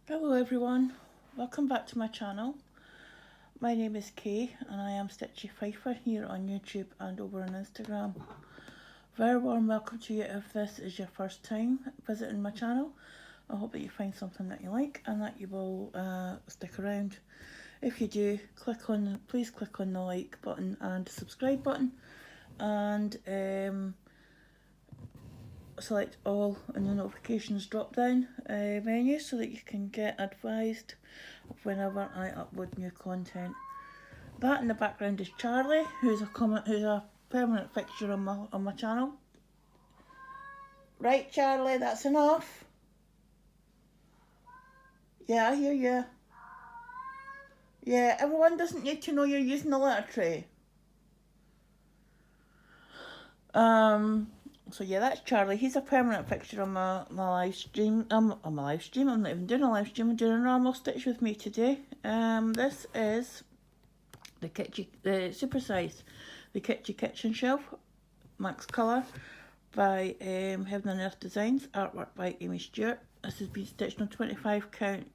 Hello everyone, welcome back to my channel. My name is Kay and I am Stitchy Pfeiffer here on YouTube and over on Instagram. Very warm welcome to you if this is your first time visiting my channel. I hope that you find something that you like and that you will stick around. If you do, please click on the like button and subscribe button and select all in the notifications drop down menu so that you can get advised of whenever I upload new content. That in the background is Charlie, who's a permanent fixture on my channel. Right, Charlie, that's enough. Yeah, I hear you. Yeah, everyone doesn't need to know you're using the litter tray. So yeah, that's Charlie. He's a permanent fixture on my live stream. On my live stream. I'm not even doing a live stream. I'm doing a normal stitch with me today. This is the Supersized, the Kitschy kitchen shelf, max colour, by Heaven and Earth Designs. Artwork by Aimee Stewart. This has been stitched on 25 count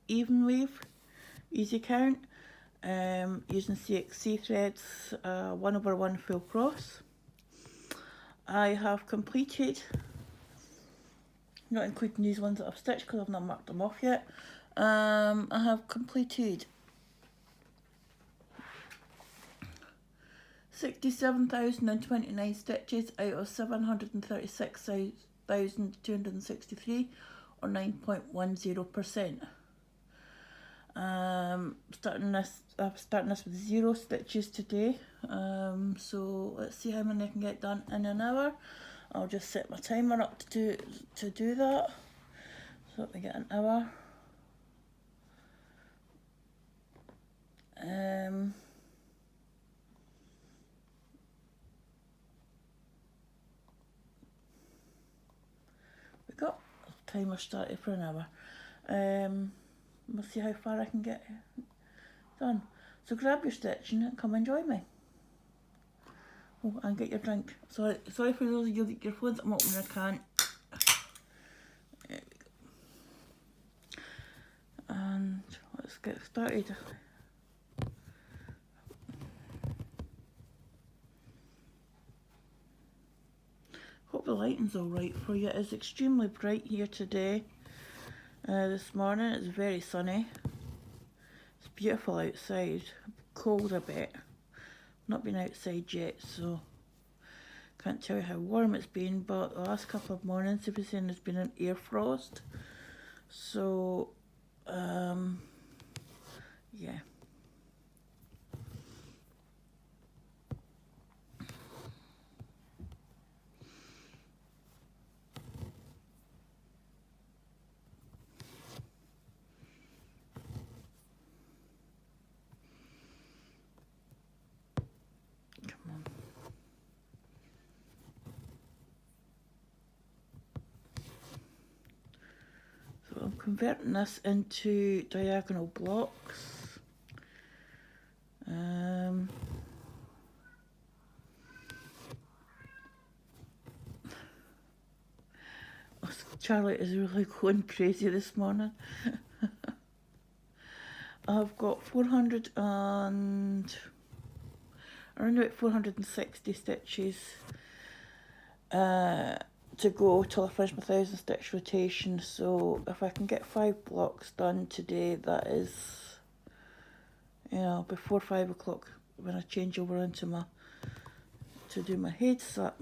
Evenweave, easy count, using CXC threads, 1/1 full cross. I have completed, not including these ones that I've stitched because I've not marked them off yet, I have completed 67,029 stitches out of 736,263 or 9.10%. Starting this with 0 stitches today, so let's see how many I can get done in an hour. I'll just set my timer up to do that, so let me get an hour. We got the timer started for an hour. We'll see how far I can get done. So grab your stitch and come and join me. Oh, and get your drink. Sorry for those of you that your phones I'm opening, I can't. There we go. And let's get started. Hope the lighting's alright for you. It's extremely bright here today. This morning it's very sunny. It's beautiful outside. Cold a bit. Not been outside yet, so can't tell you how warm it's been, but the last couple of mornings they've been saying there's been an air frost. So yeah. I'm converting this into diagonal blocks. Charlie is really going crazy this morning. I've got around about 460 stitches to go till I finish my 1,000 stitch rotation. So if I can get 5 blocks done today, that is, you know, before 5 o'clock when I change over into to do my HAED sal.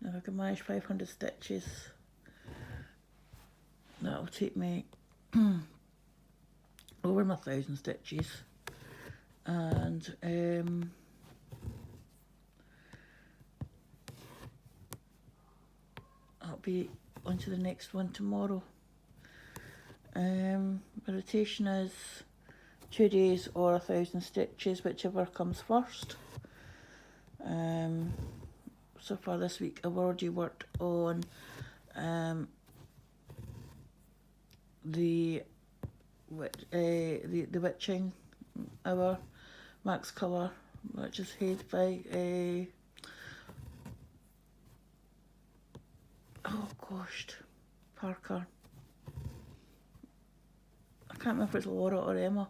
If I can manage 500 stitches, that'll take me over my 1,000 stitches, and I'll be on to the next one tomorrow. My rotation is 2 days or 1,000 stitches, whichever comes first. So far this week I've already worked on the witching hour max colour, which is HAED by mushed Parker. I can't remember if it's Laura or Emma.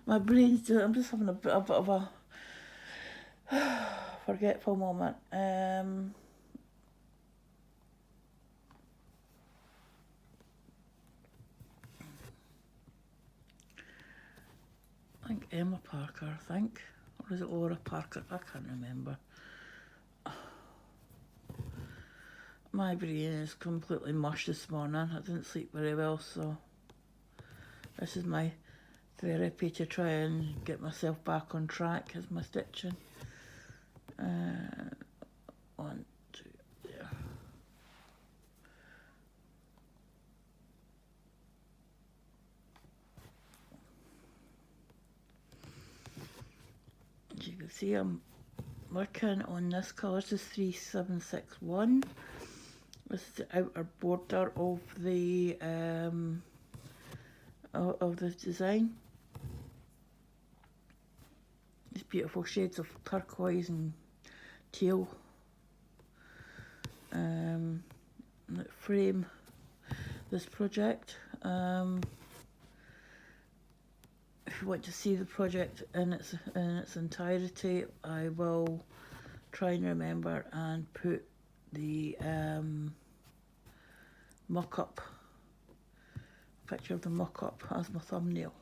My brain's doing, I'm just having a bit of a forgetful moment. I think Emma Parker, I think. Or was it Laura Parker? I can't remember. My brain is completely mush this morning. I didn't sleep very well, so this is my therapy to try and get myself back on track as my stitching. 1, 2, there. As you can see, I'm working on this colour. This is 3761. This is the outer border of the design. These beautiful shades of turquoise and teal that frame this project. If you want to see the project in its entirety, I will try and remember and put the mock-up, picture of the mock-up as my thumbnail.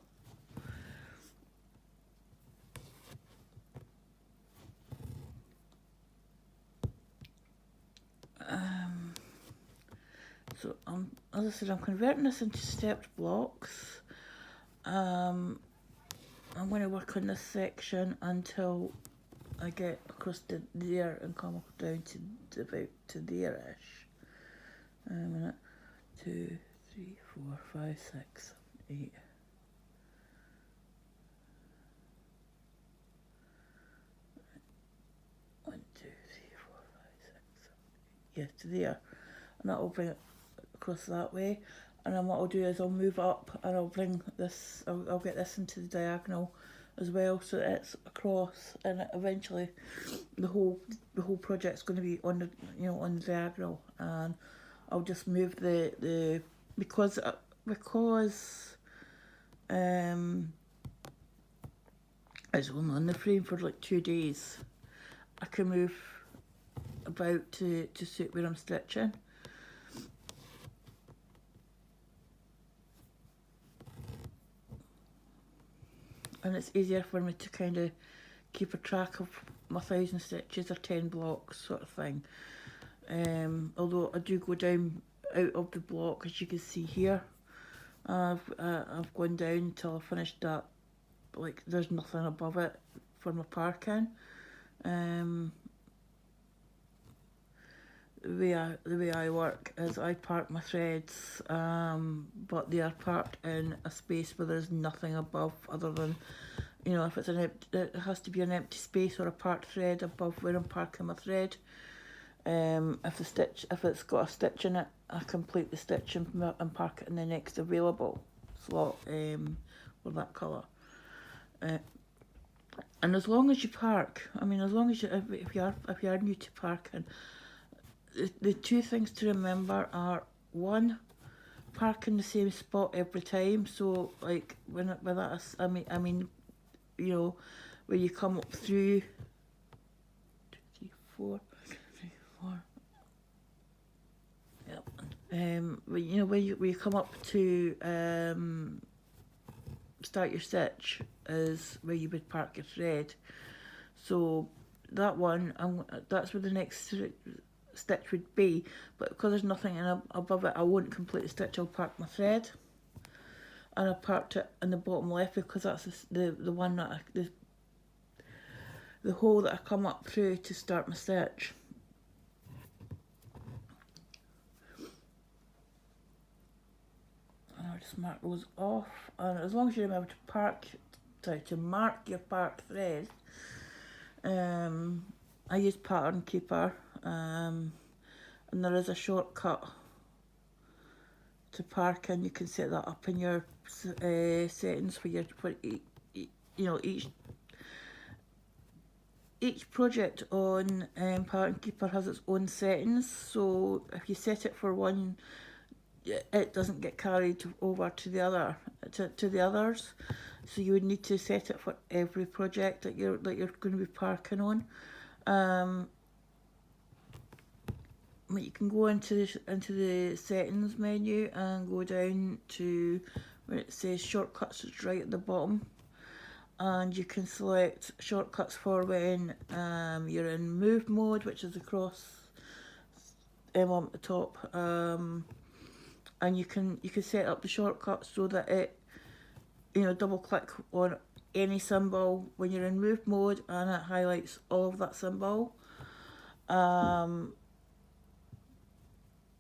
So as I said, I'm converting this into stepped blocks. I'm going to work on this section until I get across to there and come down to about to there-ish. A minute. 2, 3, 4, 5, 6, 7, 8. One, 2, 3, 4, 5, 6, 7, 8. Yeah, to there. And that will bring it across that way. And then what I'll do is I'll move up and I'll bring this, I'll get this into the diagonal as well, so that it's across, and eventually the whole project's going to be on the on the diagonal, and I'll just move the because it's only on the frame for like 2 days, I can move about to suit where I'm stitching. And it's easier for me to kind of keep a track of my 1,000 stitches or 10 blocks sort of thing. Although I do go down out of the block, as you can see here. I've gone down until I finished that, like there's nothing above it for my parking. The way I work is I park my threads, but they are parked in a space where there's nothing above other than, if it's it has to be an empty space or a parked thread above where I'm parking my thread. If it's got a stitch in it, I complete the stitch and park it in the next available slot for that colour. And as long as you park, as long as if you are new to parking, the 2 things to remember are, 1, park in the same spot every time. So like when that is, where you come up through 2, 3, 4, 3, 4. Yep. Where you come up to start your stitch is where you would park your thread. So that one, that's where the next stitch would be, but because there's nothing above it, I won't complete the stitch. I'll park my thread, and I parked it in the bottom left because that's the one that the hole that I come up through to start my stitch. And I'll just mark those off, and as long as you remember to mark your parked thread. I use Pattern Keeper. And there is a shortcut to park, and you can set that up in your settings for each each project on Pattern Keeper has its own settings, so if you set it for one, it doesn't get carried over to the other to the others. So you would need to set it for every project that you're going to be parking on. You can go into the settings menu and go down to where it says shortcuts. It's right at the bottom, and you can select shortcuts for when you're in move mode, which is across on the top, and you can set up the shortcuts so that it, double click on any symbol when you're in move mode and it highlights all of that symbol.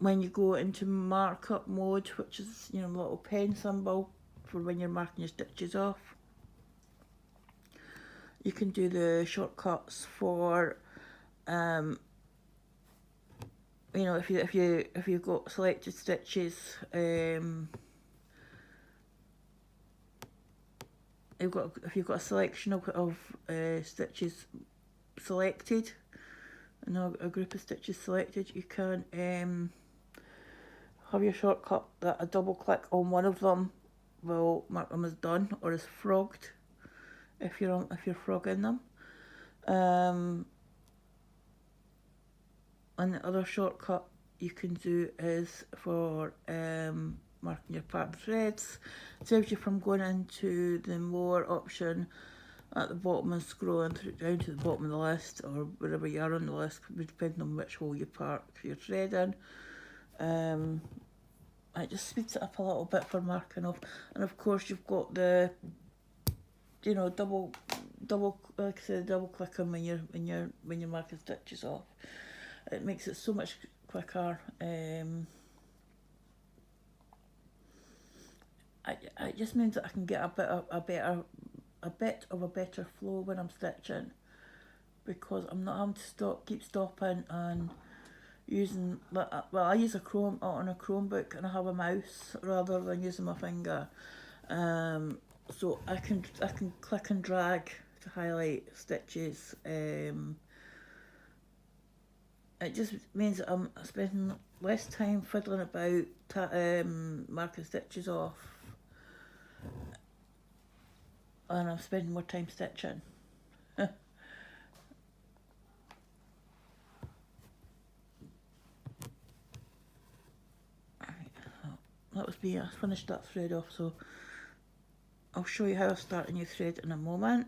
When you go into markup mode, which is the little pen symbol for when you're marking your stitches off, you can do the shortcuts for if you've got selected stitches, if you've got a selection of stitches selected, a group of stitches selected, you can have your shortcut that a double click on one of them will mark them as done or as frogged if you're frogging them. And the other shortcut you can do is for marking your pattern threads. It saves you from going into the more option at the bottom and scrolling down to the bottom of the list, or wherever you are on the list, depending on which hole you park your thread in. It just speeds it up a little bit for marking off. And of course you've got the double like I said, double clicking when you're marking stitches off. It makes it so much quicker. It just means that I can get a bit of a better flow when I'm stitching, because I'm not having to keep stopping and using, I use a Chromebook and I have a mouse rather than using my finger, so I can click and drag to highlight stitches. It just means that I'm spending less time fiddling about marking stitches off, and I'm spending more time stitching. That was me. I finished that thread off, so I'll show you how I start a new thread in a moment.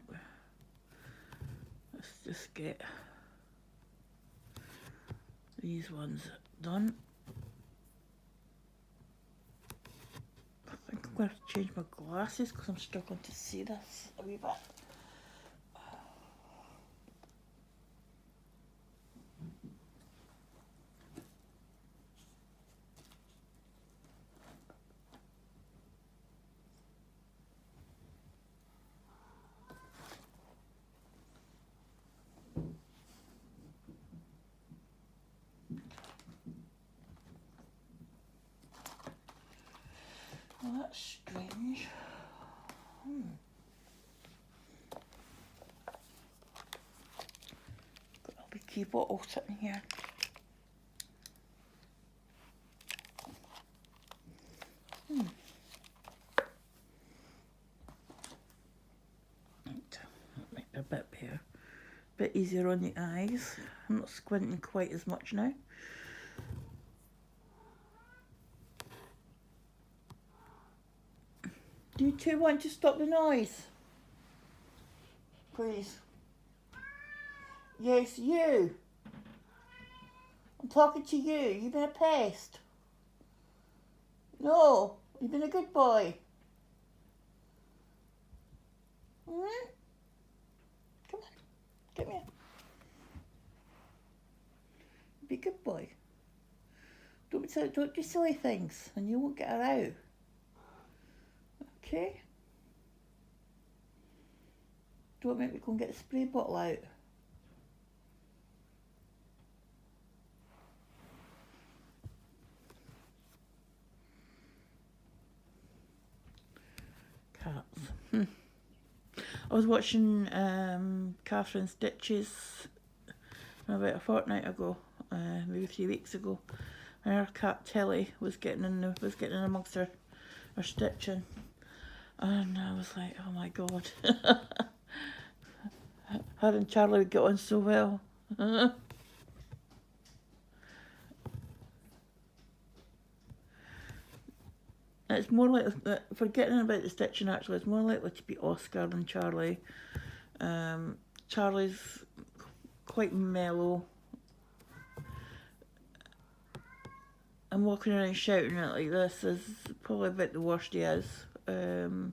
Let's just get these ones done. I think I'm going to have to change my glasses because I'm struggling to see this a wee bit. Well, that's strange. Got a wee key bottle sitting here. That might be a bit better. Bit easier on the eyes. I'm not squinting quite as much now. Do you two want to stop the noise? Please. Yes, you. I'm talking to you. You've been a pest. No, you've been a good boy. Come on, come here. Be a good boy. Don't do silly things and you won't get her out. Okay? Don't make me go and get the spray bottle out. Cats. I was watching Catherine Stitches about a fortnight ago, maybe 3 weeks ago, and her cat Tilly was getting in amongst her stitching, and I was like, oh my god, her and Charlie would get on so well. It's more like, forgetting about the stitching actually, it's more likely to be Oscar than Charlie. Charlie's quite mellow. And walking around shouting it like this is probably about the worst he is. That's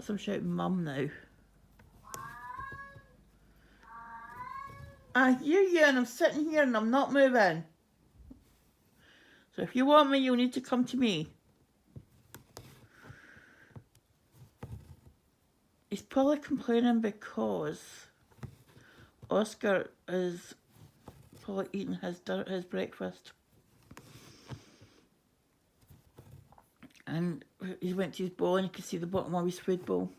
him shouting mum now. I hear you and I'm sitting here and I'm not moving. So if you want me, you'll need to come to me. He's probably complaining because Oscar is probably eating his breakfast. And he went to his bowl and you can see the bottom of his food bowl.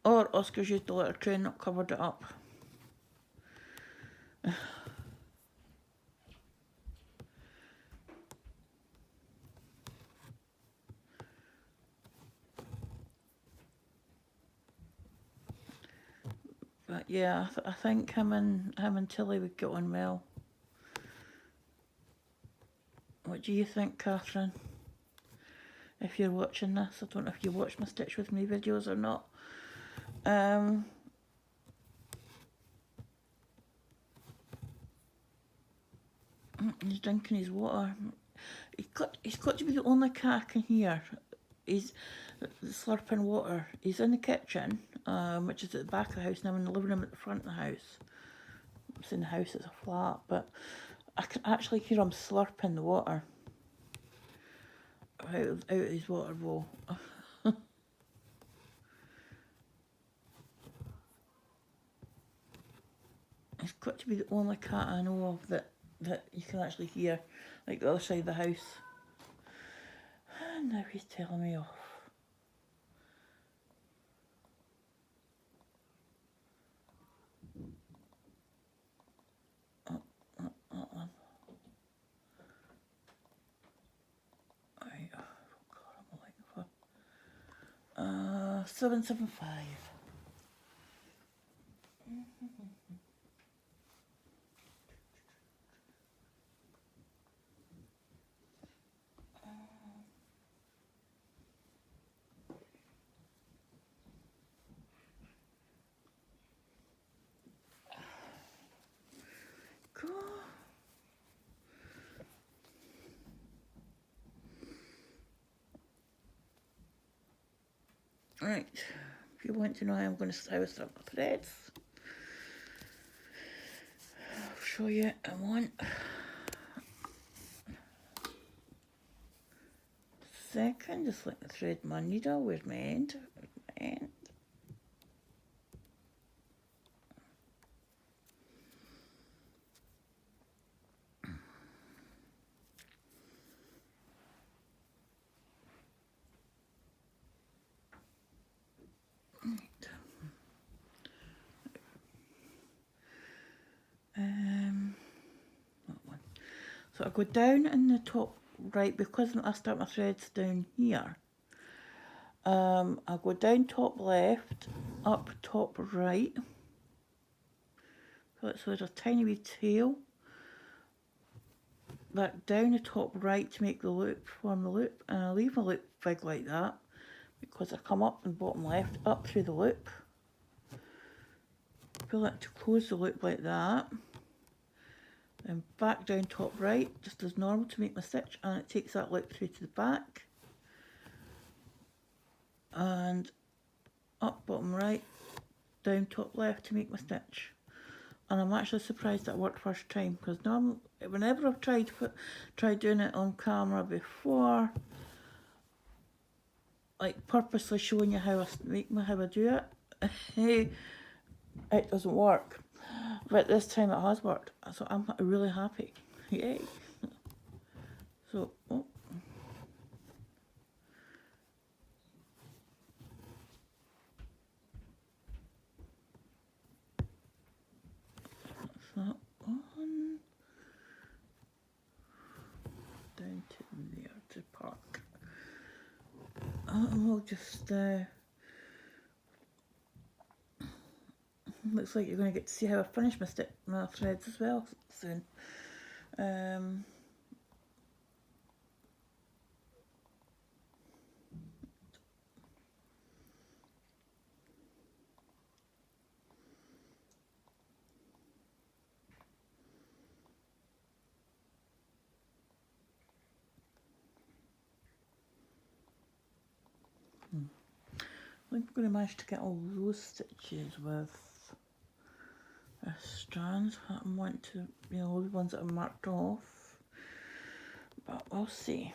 Or Oscar's used the litter tray and not covered it up. But yeah, I think him and Tilly would get on well. What do you think, Catherine? If you're watching this, I don't know if you watch my Stitch With Me videos or not. He's drinking his water. He's got to be the only cat I can hear. He's slurping water. He's in the kitchen, which is at the back of the house, and I'm in the living room at the front of the house. I'm saying the house is a flat, but I can actually hear him slurping the water out of his water bowl. He's got to be the only cat I know of that you can actually hear, like the other side of the house. And now he's telling me off. That one. Right, oh God, I'm looking for 775. Right, if you want to know how I'm going to start my threads, I'll show you in one second. Just let me thread my needle. Where's my end? That one. So I go down in the top right, because I start my threads down here. I go down top left, up top right. So there's a tiny wee tail. Back down the top right to make the loop, form the loop, and I leave my loop big like that because I come up and bottom left, up through the loop. Pull it to close the loop like that. Then back down top right, just as normal to make my stitch, and it takes that loop through to the back. And up bottom right, down top left to make my stitch. And I'm actually surprised that worked first time, because whenever I've tried doing it on camera before, like purposely showing you how I do it, it doesn't work. But this time it has worked, so I'm really happy. Yay! So I'll just looks like you're going to get to see how I finish my threads as well soon. I think we're going to manage to get all those stitches with strands. I want to, you know, the ones that are marked off, but we'll see.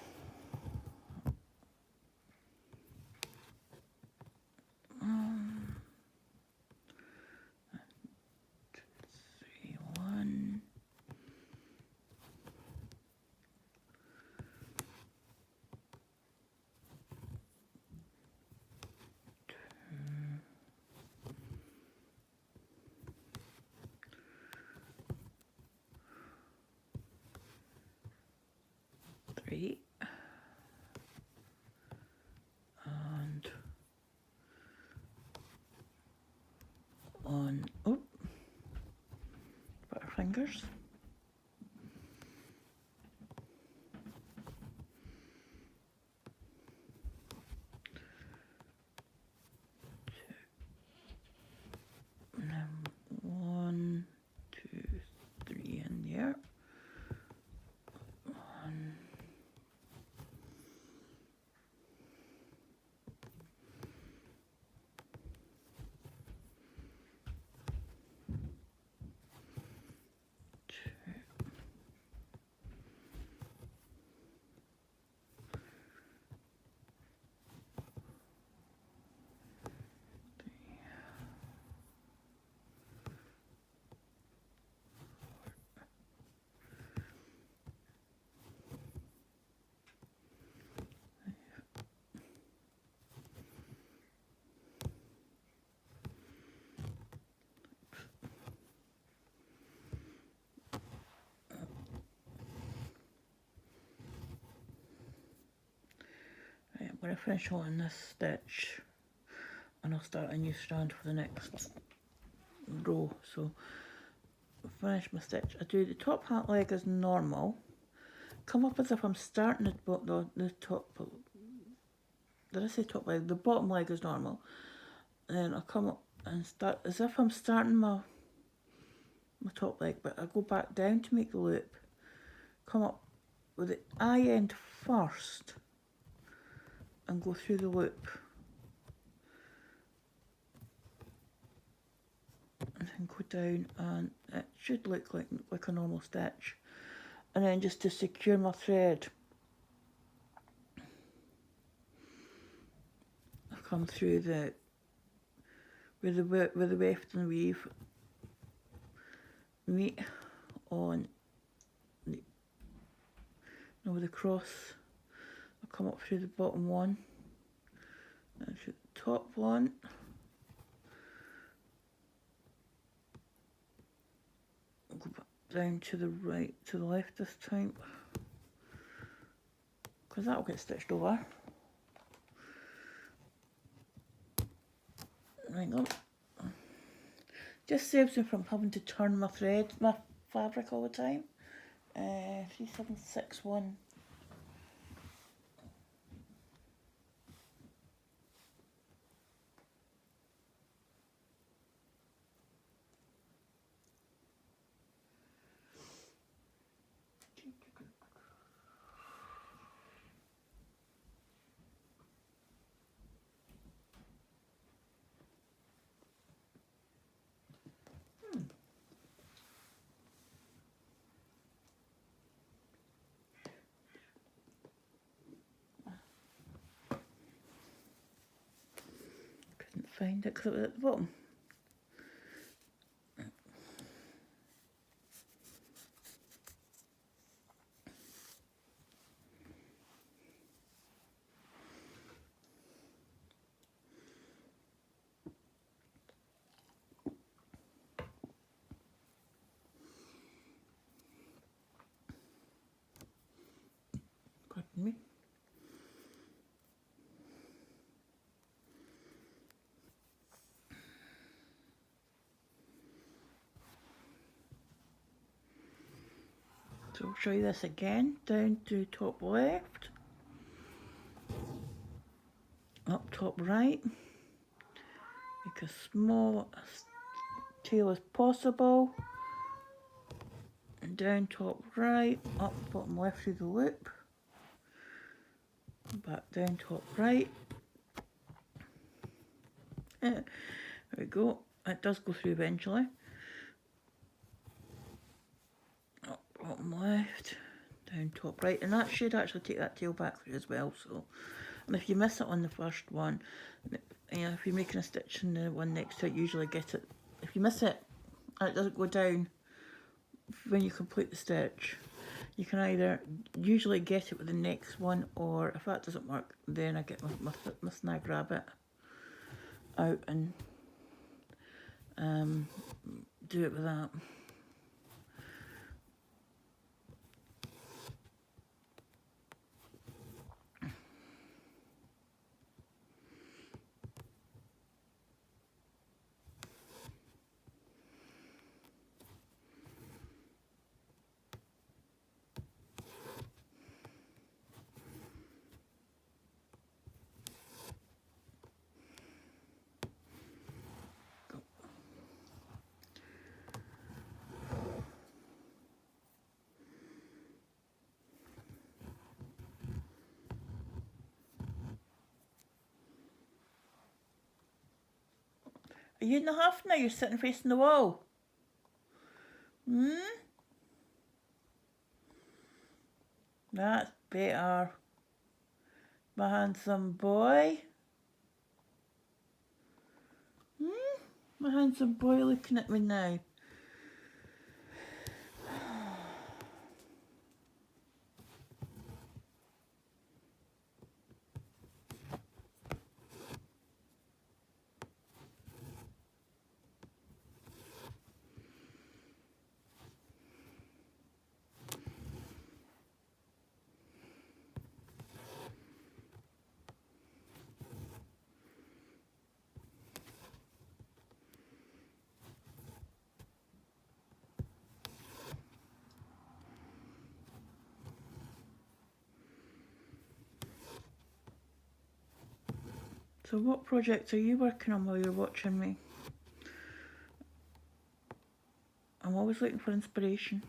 And on, oh, butterfingers. And then 1, 2, 3 in there. 1, 2, 3. Right, I'm going to finish on this stitch and I'll start a new strand for the next row. So finish my stitch. I do the top hat leg as normal, come up as if I'm starting the top, did I say top leg? The bottom leg is normal, and then I'll come up and start as if I'm starting my top leg, but I go back down to make the loop, come up with the eye end first and go through the loop, and then go down, and it should look like a normal stitch. And then just to secure my thread, I come through where the weft and weave meet on with the cross. I come up through the bottom one and through the top one. Go back down to the right, to the left this time, because that'll get stitched over. Hang on. Just saves me from having to turn my fabric all the time. 3761. Find it because it was at the bottom. Pardon me. So I'll show you this again, down to top left, up top right, make as small a tail as possible, and down top right, up bottom left through the loop, back down top right. There we go, it does go through eventually. Up bottom left, down top right, and that should actually take that tail back through as well. So, and if you miss it on the first one, you know, if you're making a stitch in the one next to it, usually get it. If you miss it and it doesn't go down when you complete the stitch, you can either usually get it with the next one, or if that doesn't work, then I get my snag rabbit out and do it with that. A year and a half now, you're sitting facing the wall. That's better. My handsome boy. My handsome boy looking at me now. So what projects are you working on while you're watching me? I'm always looking for inspiration.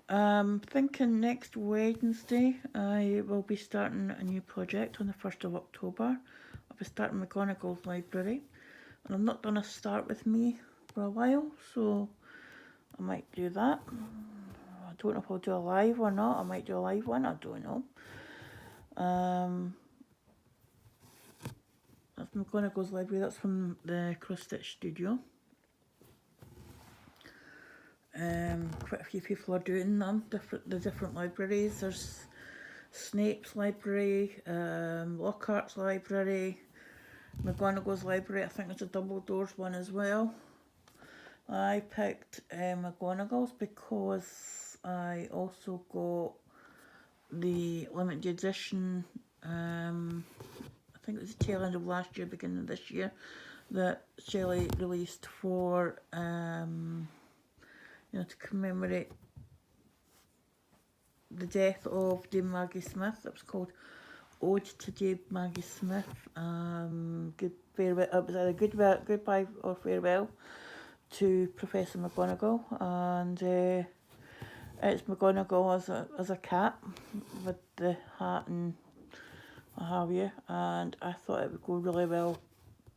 Thinking next Wednesday I will be starting a new project on the 1st of October. I'll be starting McGonagall's library, and I've not done a start with me for a while, so I might do that. I don't know if I'll do a live or not. I might do a live one, I don't know. That's McGonagall's library, that's from the Cross Stitch Studio. Quite a few people are doing them, the different libraries. There's Snape's library, Lockhart's library, McGonagall's library. I think there's a Dumbledore's one as well. I picked McGonagall's because I also got the limited edition, I think it was the tail end of last year, beginning of this year, that Shelley released for you know, to commemorate the death of Dame Maggie Smith. It was called Ode to Dame Maggie Smith. Good farewell. It was either goodbye or farewell to Professor McGonagall, and it's McGonagall as a cat with the hat and what have you, and I thought it would go really well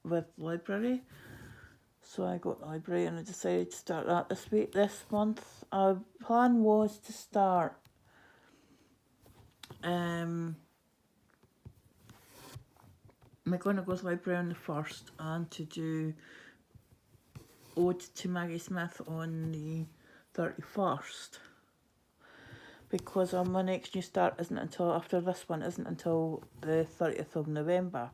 with library. So I got the library and I decided to start that this month. Our plan was to start McGonagall's library on the 1st and to do Ode to Maggie Smith on the 31st. Because my next new start isn't until, after this one, isn't until the 30th of November.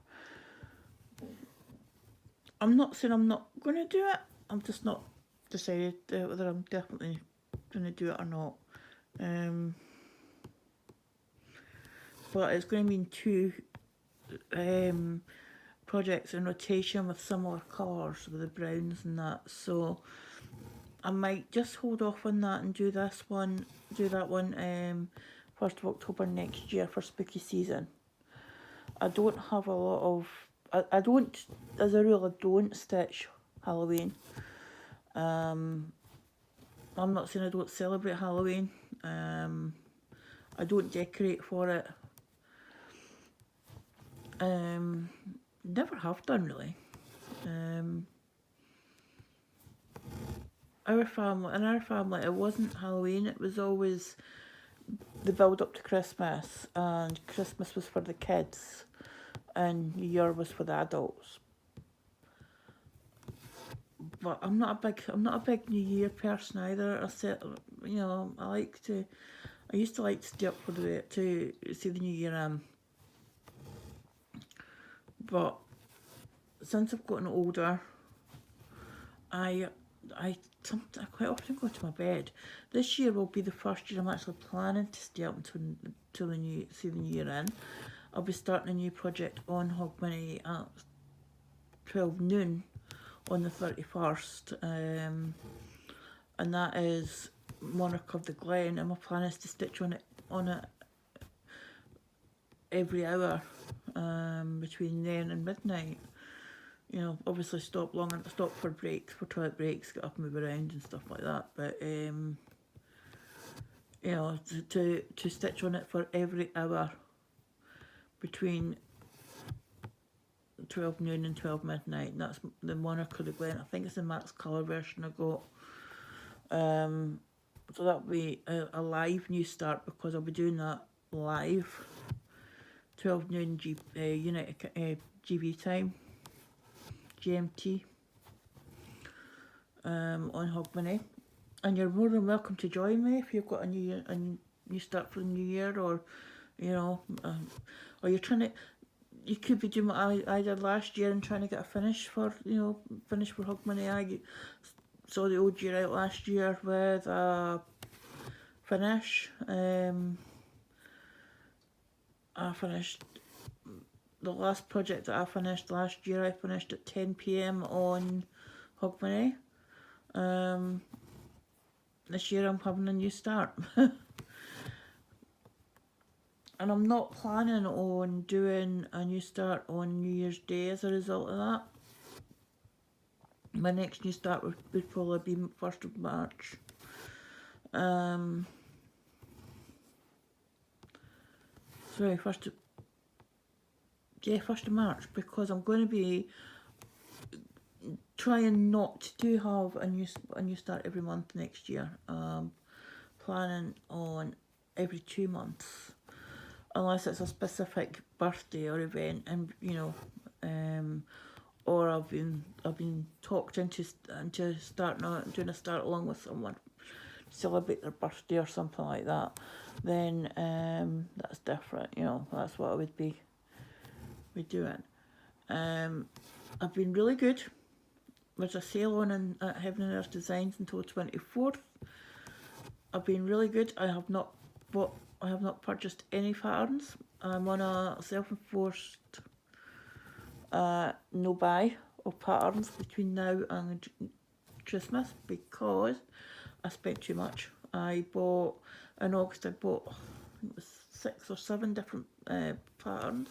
I'm not saying I'm not going to do it, I'm just not decided whether I'm definitely going to do it or not. But it's going to mean two projects in rotation with similar colours, with the browns and that. So I might just hold off on that and do that one 1st of October next year for spooky season. I don't have a lot of, I don't, as a rule, I don't stitch Halloween. I'm not saying I don't celebrate Halloween. I don't decorate for it. Never have done really. In our family, it wasn't Halloween. It was always the build up to Christmas, and Christmas was for the kids, and New Year was for the adults. But I'm not a big New Year person either. I used to like to stay up for to see the New Year in. But since I've gotten older, I quite often go to my bed. This year will be the first year I'm actually planning to stay up until see the New Year in. I'll be starting a new project on Hogmanay at 12 noon on the 31st, and that is Monarch of the Glen, and my plan is to stitch on it every hour between then and midnight. You know, obviously stop for breaks, for toilet breaks, get up and move around and stuff like that. But you know, to stitch on it for every hour between 12 noon and 12 midnight. And that's the Monarch of the Glen. I think it's the max colour version I got. So that'll be a live new start, because I'll be doing that live 12 noon GB time, GMT, on Hogmanay. And you're more than welcome to join me if you've got a new start for the new year, or or you're trying to. You could be doing what I did last year and trying to get a finish for Hogmanay. I saw the old year out last year with a finish. I finished the last project that I finished last year. I finished at 10 PM on Hogmanay. This year I'm having a new start. And I'm not planning on doing a new start on New Year's Day as a result of that. My next new start would probably be 1st of March. 1st of March, because I'm going to be trying not to have a new start every month next year. Planning on every 2 months, unless it's a specific birthday or event, and or I've been talked into doing a start along with someone to celebrate their birthday or something like that. Then that's different. That's what I would be doing. I've been really good. There's a sale on at Heaven and Earth Designs until 24th. I've been really good. I have not purchased any patterns. I'm on a self-enforced no buy of patterns between now and Christmas, because I spent too much. In August I bought, I think it was 6 or 7 different patterns.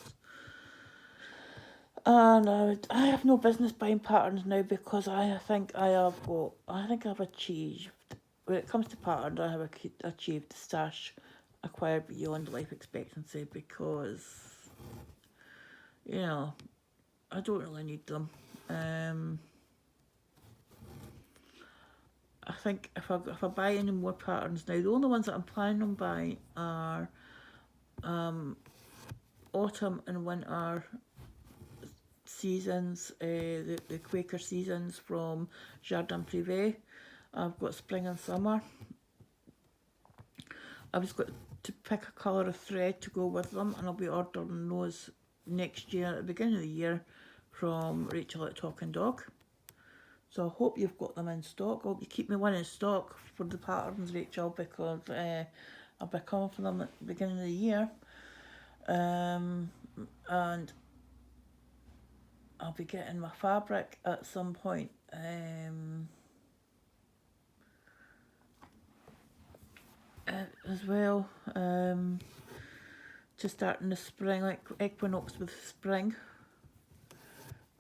And I have no business buying patterns now, because I think I've achieved, when it comes to patterns, I have achieved the stash acquired beyond life expectancy, because I don't really need them. I think if I buy any more patterns now, the only ones that I'm planning on buying are autumn and winter seasons, the Quaker seasons from Jardin Privé. I've got spring and summer. I've just got to pick a colour of thread to go with them, and I'll be ordering those next year at the beginning of the year from Rachel at Talking Dog. So I hope you've got them in stock. I hope you keep me one in stock for the patterns, Rachel, because I'll be coming for them at the beginning of the year. And I'll be getting my fabric at some point. as well. To start in the spring, like equinox with spring.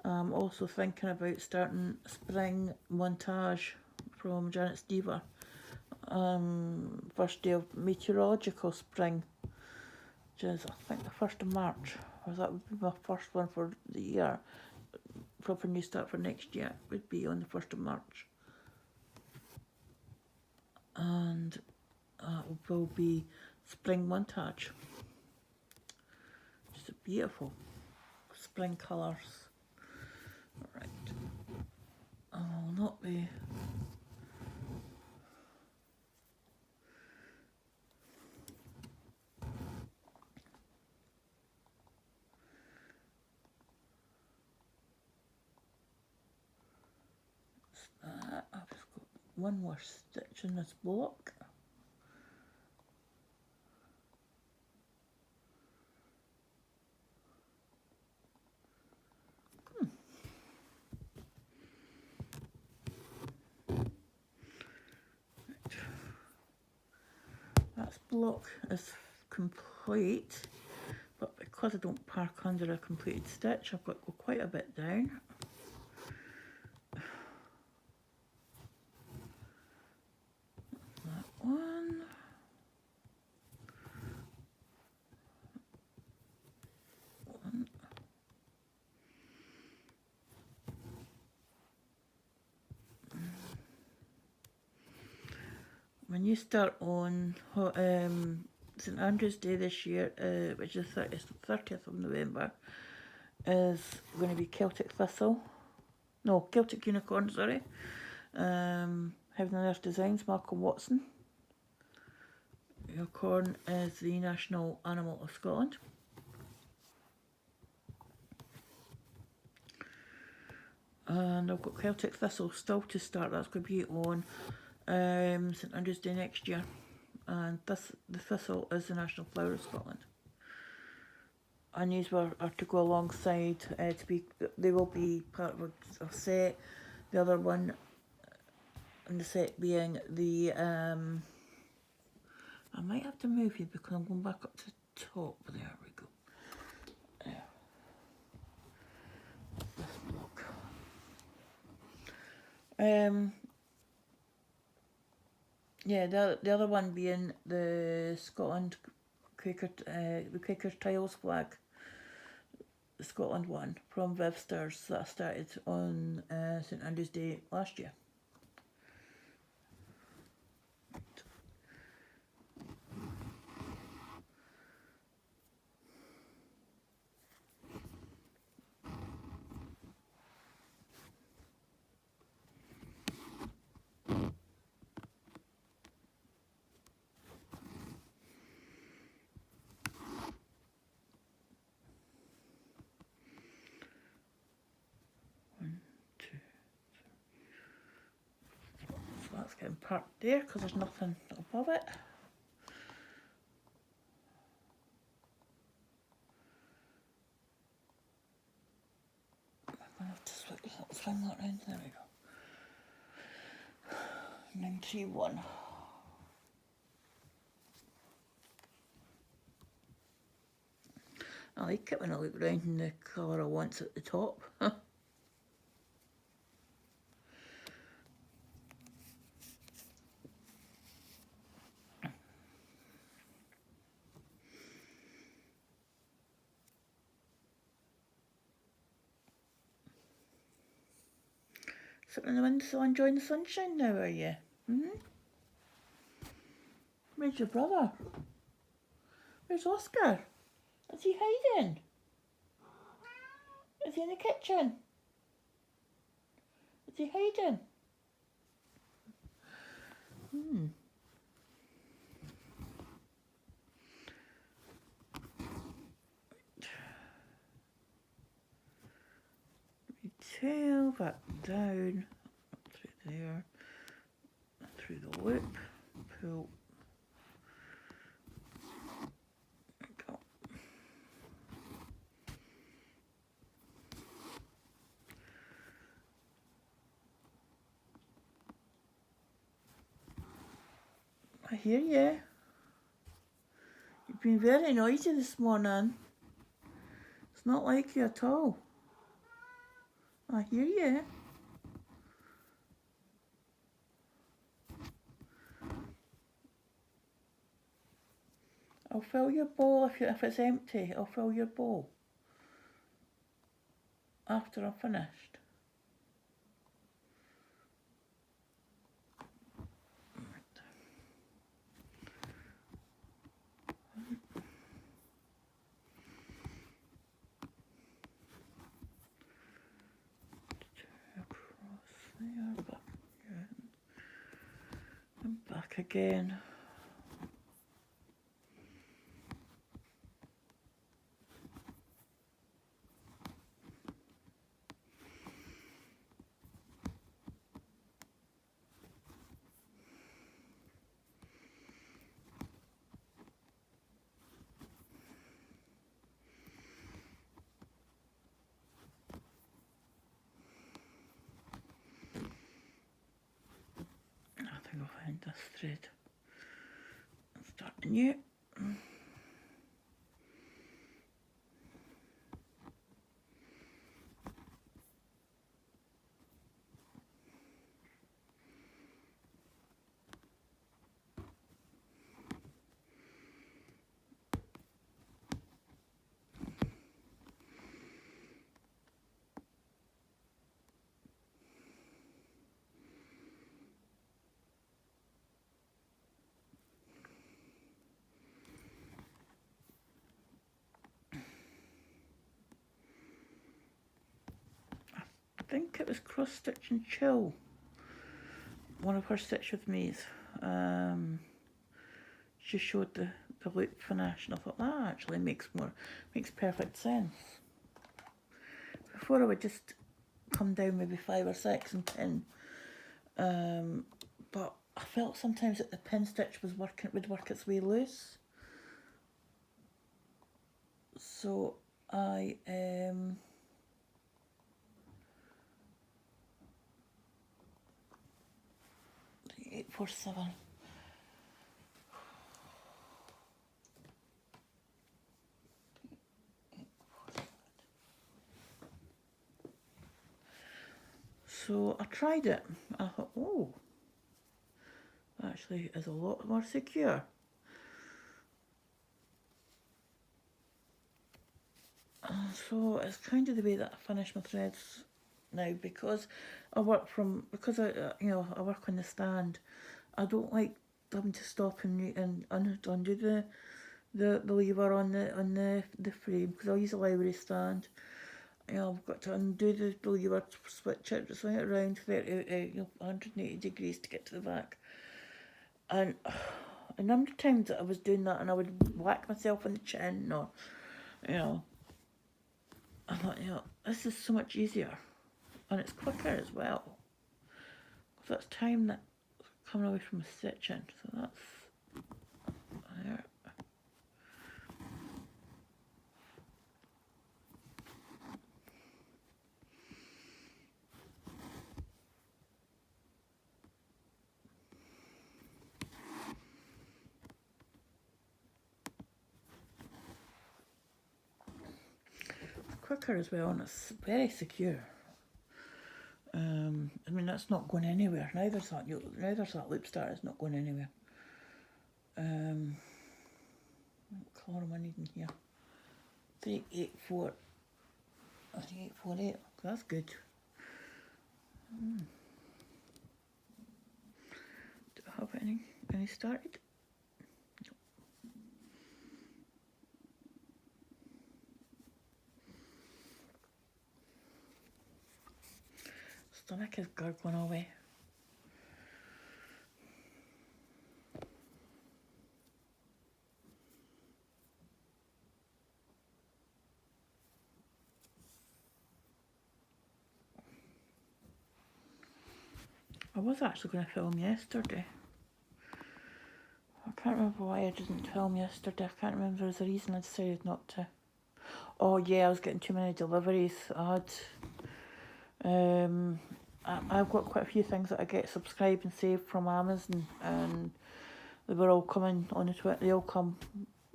I'm also thinking about starting spring montage from Janet's Diva. First day of meteorological spring, which is I think the 1st of March, or that would be my first one for the year. Proper new start for next year would be on the 1st of March. And will be spring montage. Just beautiful spring colours. Right. I will not be I've just got one more stitch in this block. That block is complete, but because I don't park under a completed stitch, I've got to go quite a bit down. That one. When you start on St Andrew's Day this year, which is 30th of November, is going to be Celtic Unicorn, sorry. Heaven and Earth Designs, Malcolm Watson. Unicorn is the national animal of Scotland. And I've got Celtic Thistle still to start. That's going to be on St Andrew's Day next year, and the thistle is the national flower of Scotland. And these are to go alongside. They will be part of a set. The other one in the set being the. I might have to move you because I'm going back up to the top. There we go. There. This block. Yeah, the other one being the Scotland Quaker, the Quaker Tile Flag, the Scotland one from Vivsters that started on St Andrew's Day last year. That's getting parked there because there's nothing above it. I'm going to have to swing that round. There we go. 931. I like it when I look round and the colour I want's at the top. Sitting in the window enjoying the sunshine now, are you? Where's your brother? Where's Oscar? Is he hiding? Is he in the kitchen? Is he hiding? Tail back down, up through there, through the loop, pull. Go. I hear you. You've been very noisy this morning. It's not like you at all. I hear you. I'll fill your bowl if it's empty. I'll fill your bowl after I'm finished. Back again. I think I'll find this thread and start anew. I think it was cross stitch and chill. One of her stitch with me's. She showed the loop finish, and I thought that actually makes perfect sense. Before I would just come down maybe 5 or 6 and pin, but I felt sometimes that the pin stitch would work its way loose. So I 847. So I tried it. I thought, oh, actually is a lot more secure. So it's kind of the way that I finish my threads now, because I work I work on the stand. I don't like having to stop and undo the lever on the frame, because I'll use a library stand. I've got to undo the lever, switch it, swing it around 180 degrees to get to the back. And a number of times that I was doing that, and I would whack myself on the chin, or I thought, this is so much easier, and it's quicker as well. So that's time that coming away from the stitching. So that's there. Quicker as well, and it's very secure. I mean, that's not going anywhere. Neither's that loop start is not going anywhere. What colour am I needing here? 384. 3848. That's good. Do I have any started? Stomach is gurgling away. I was actually going to film yesterday. I can't remember why I didn't film yesterday. I can't remember. There was a reason I decided not to. Oh yeah, I was getting too many deliveries. I've got quite a few things that I get subscribed and saved from Amazon, and they were all coming on the Twitter. They all come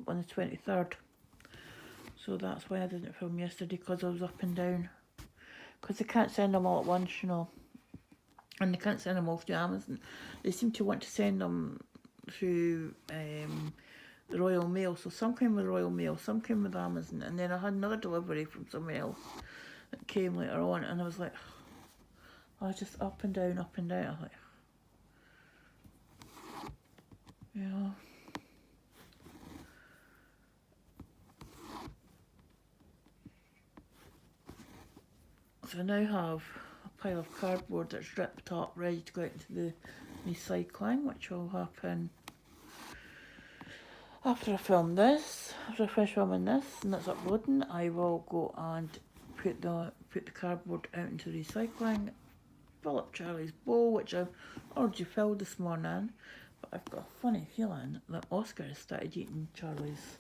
on the 23rd. So that's why I didn't film yesterday, because I was up and down. Because they can't send them all at once, you know. And they can't send them all through Amazon. They seem to want to send them through the Royal Mail. So some came with Royal Mail, some came with Amazon. And then I had another delivery from somewhere else that came later on. And I was like, I was just up and down, up and down. I was like, yeah. So I now have a pile of cardboard that's ripped up, ready to go out into the recycling, which will happen after I film this. After I finish filming this and it's uploading, I will go and put the cardboard out into recycling, fill up Charlie's bowl, which I've already filled this morning, but I've got a funny feeling that Oscar has started eating Charlie's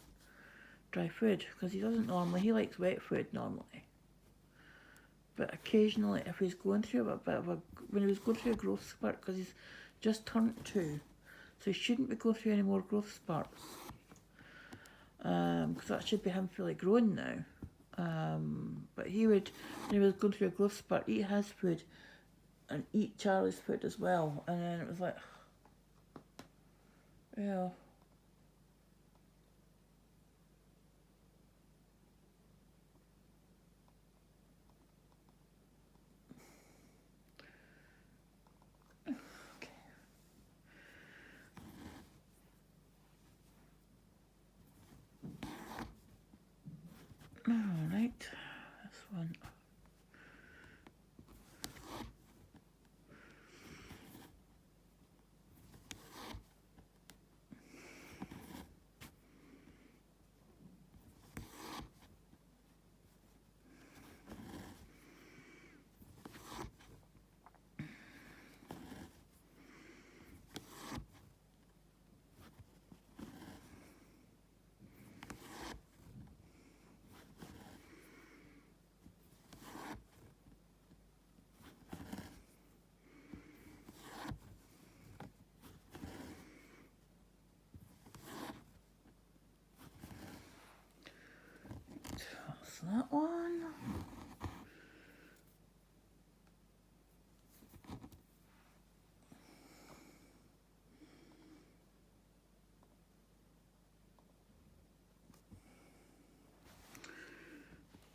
dry food, because he doesn't normally, he likes wet food normally. But occasionally, if he's going through a bit of a, when he was going through a growth spurt, because he's just turned 2, so he shouldn't be going through any more growth spurts. Because that should be him fully grown now. But he would, when he was going through a growth spurt, eat his food and eat Charlie's food as well. And then it was like, yeah. Alright, this one. That's that one.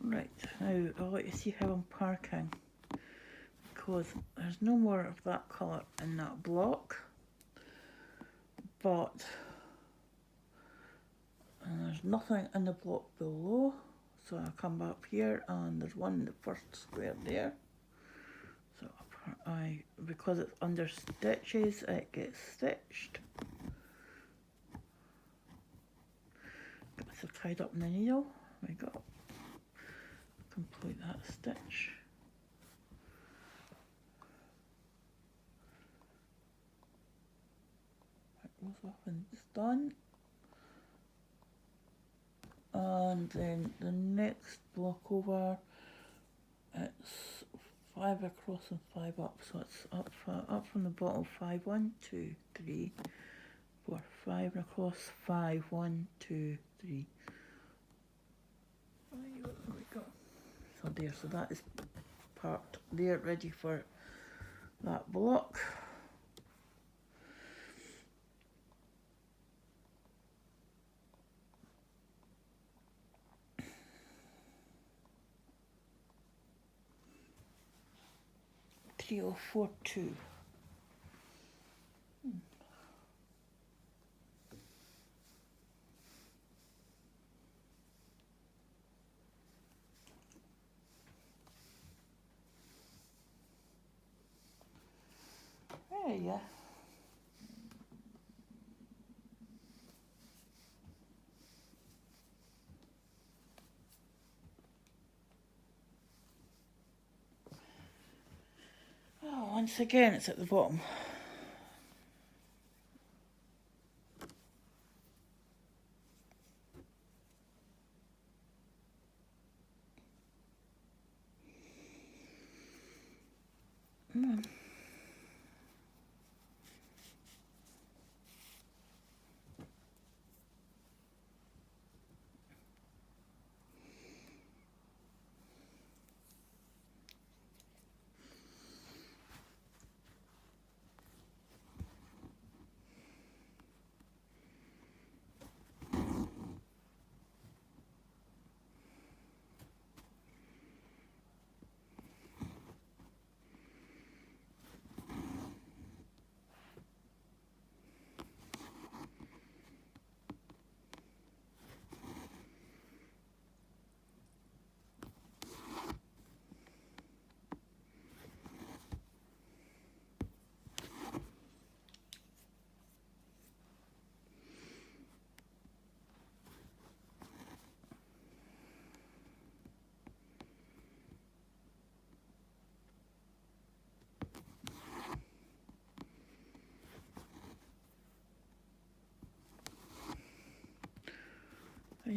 Right, now I'll let you see how I'm parking, because there's no more of that colour in that block, but and there's nothing in the block below, so I'll come back here and there's one in the first square there. So because it's under stitches, it gets stitched. Got myself tied up in the needle. We got complete that stitch. That goes off and it's done. And then the next block over, it's 5 across and 5 up, so it's up from the bottom, 5, 1, 2, 3, 4, 5 and across, 5, 1, 2, 3. There we go. So there, so that is part there, ready for that block. Oh, 4, 2. There you go. Oh, once again, it's at the bottom.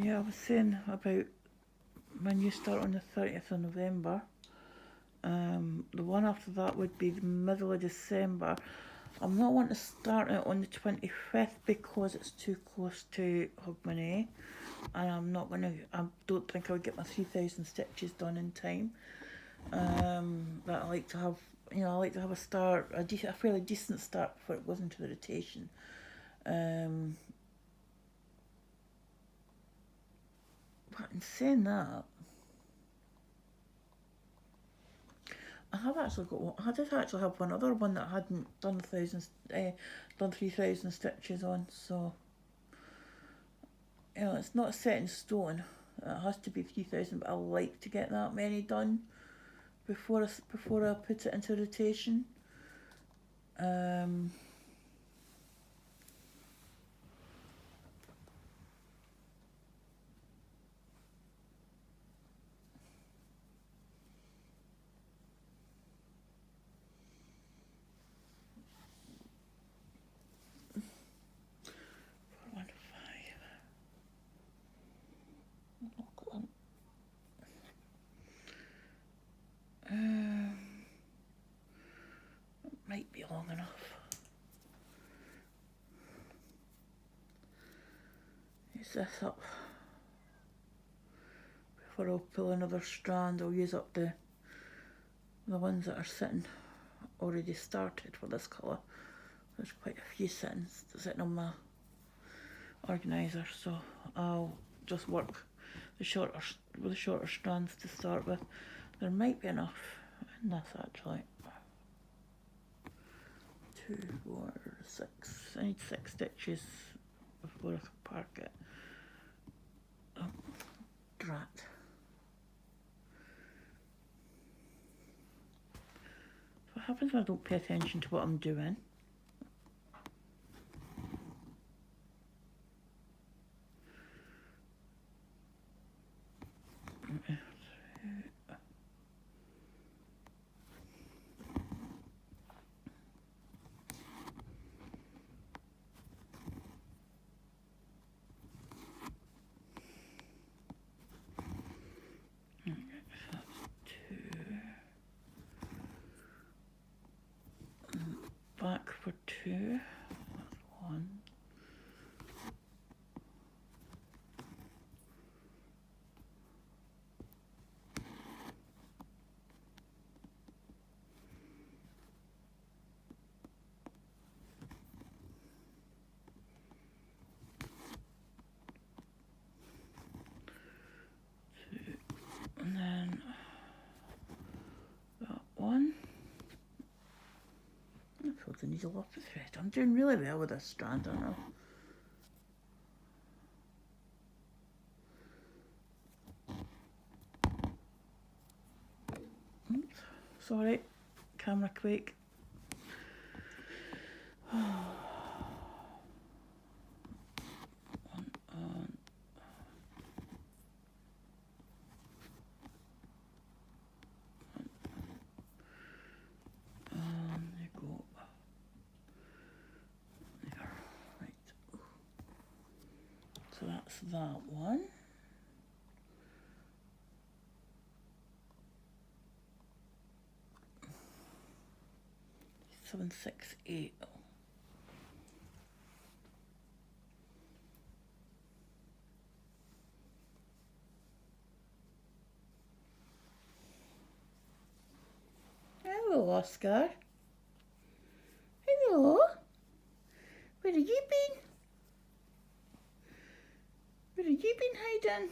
yeah, I was saying about my new start on the 30th of November. The one after that would be the middle of December. I'm not wanting to start it on the 25th because it's too close to Hogmanay, and I don't think I would get my 3,000 stitches done in time. But I like to have, I like to have a start, a fairly decent start before it goes into the rotation. But in saying that, I did actually have one other one that I hadn't done 3,000 stitches on, so it's not set in stone. It has to be 3,000, but I like to get that many done before I put it into rotation. Might be long enough. Use this up. Before I'll pull another strand, I'll use up the ones that are sitting already started for this colour. There's quite a few sitting on my organiser, so I'll just work with the shorter strands to start with. There might be enough in this actually. 2, 4, 6. I need 6 stitches before I can park it. Oh, drat. What happens when I don't pay attention to what I'm doing? Back for 2, that's 1. And then that 1. I pulled the needle off the thread. I'm doing really well with this strand, I know. Oops, sorry, camera quake. So that's that one. Seven, 6, 8. Hello, Oscar. Hello. Where have you been? Where have you been hiding?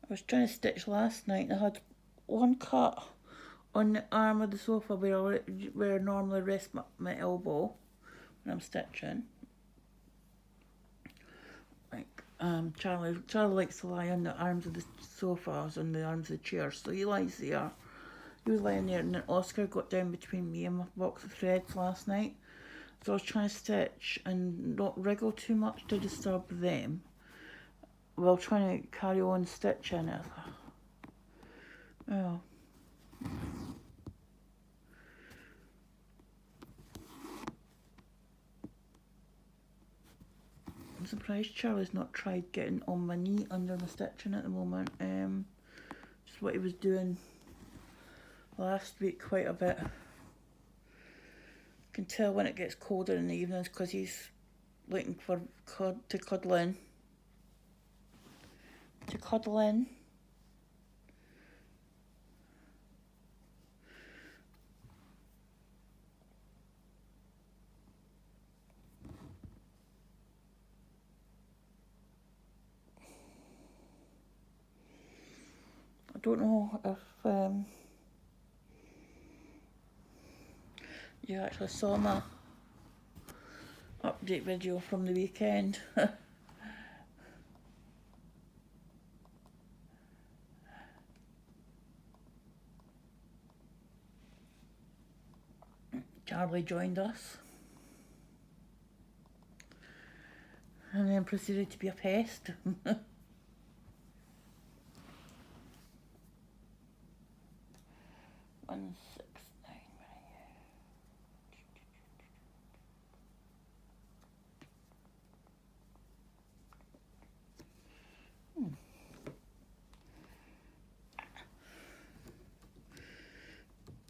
I was trying to stitch last night and I had one cut on the arm of the sofa where I normally rest my elbow when I'm stitching. Like Charlie likes to lie on the arms of the sofas, on the arms of the chairs, so he lies there. He was lying there, and then Oscar got down between me and my box of threads last night. So I was trying to stitch and not wriggle too much to disturb them. while trying to carry on stitching it. Oh. I'm surprised Charlie's not tried getting on my knee under the stitching at the moment. Just what he was doing last week quite a bit. Can tell when it gets colder in the evenings because he's waiting for to cuddle in. To cuddle in. I don't know if you actually saw my update video from the weekend. Charlie joined us and then proceeded to be a pest. 169,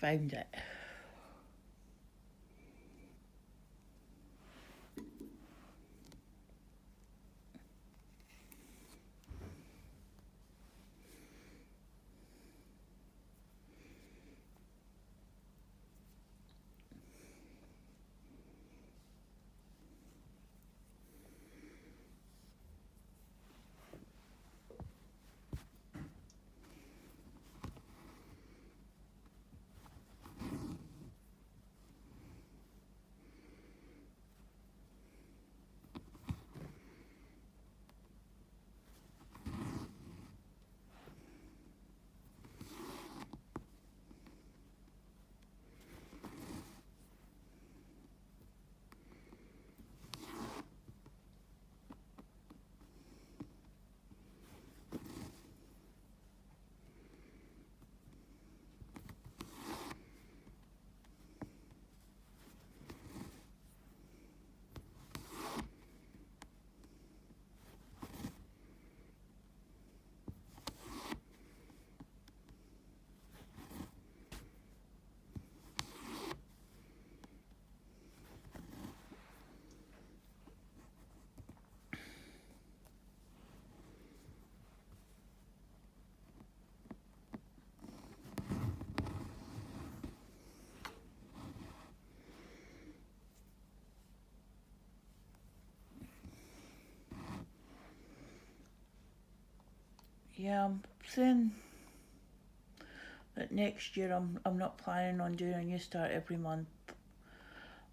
Found it. Yeah, I'm saying that next year I'm not planning on doing a new start every month.